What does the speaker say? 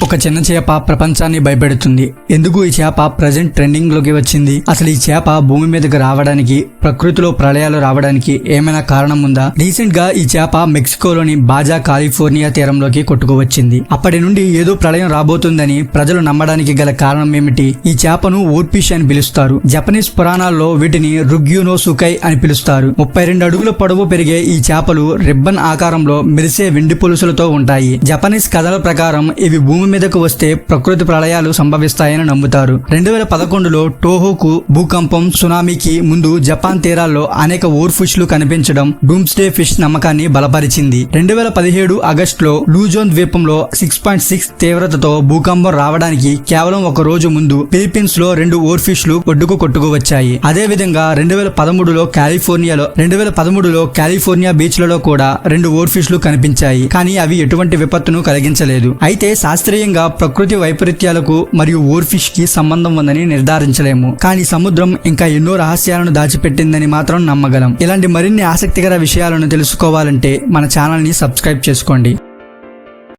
ఒక చిన్న చేప ప్రపంచాన్ని భయపెడుతుంది. ఎందుకు ఈ చేప ప్రజెంట్ ట్రెండింగ్ లోకి వచ్చింది? అసలు ఈ చేప భూమి మీదకి రావడానికి, ప్రకృతిలో ప్రళయాలు రావడానికి ఏమైనా కారణం ఉందా? రీసెంట్ గా ఈ చేప మెక్సికోలోని బాజా కాలిఫోర్నియా తీరంలోకి కొట్టుకువచ్చింది. అప్పటి నుండి ఏదో ప్రళయం రాబోతుందని ప్రజలు నమ్మడానికి గల కారణం ఏమిటి? ఈ చేపను ఓర్ఫిష్ అని పిలుస్తారు. జపనీస్ పురాణాల్లో వీటిని రుగ్యునో సుకై అని పిలుస్తారు. 32 అడుగుల పొడవు పెరిగే ఈ చేపలు రిబ్బన్ ఆకారంలో మెరిసే వెండి పులుసులతో ఉంటాయి. జపనీస్ కథల ప్రకారం ఇవి భూమి మీదకు వస్తే ప్రకృతి ప్రళయాలు సంభవిస్తాయని నమ్ముతారు. 2011లో టోహోకు భూకంపం, సునామీకి ముందు జపాన్ తీరాల్లో అనేక ఓర్ఫిష్లు కనిపించడం డూమ్స్డే ఫిష్ నమ్మకాన్ని బలపరిచింది. 2017 ఆగస్టులో లూజోన్ ద్వీపంలో 6.6 తీవ్రతతో భూకంపం రావడానికి కేవలం ఒక రోజు ముందు ఫిలిప్పీన్స్ లో 2 ఓర్ఫిష్లు ఒడ్డుకు కొట్టుకు వచ్చాయి. అదే విధంగా 2013లో కాలిఫోర్నియా బీచ్లలో కూడా 2 ఓర్ఫిష్లు కనిపించాయి. కానీ అవి ఎటువంటి విపత్తును కలిగించలేదు. అయితే శాస్త్రీయంగా ప్రకృతి వైపరీత్యాలకు మరియు ఓర్ఫిష్ కి సంబంధం ఉందని నిర్ధారించలేము. కానీ సముద్రం ఇంకా ఎన్నో రహస్యాలను దాచిపెట్టిందని మాత్రం నమ్మగలం. ఇలాంటి మరిన్ని ఆసక్తికర విషయాలను తెలుసుకోవాలంటే మన ఛానల్ ని సబ్స్క్రైబ్ చేసుకోండి.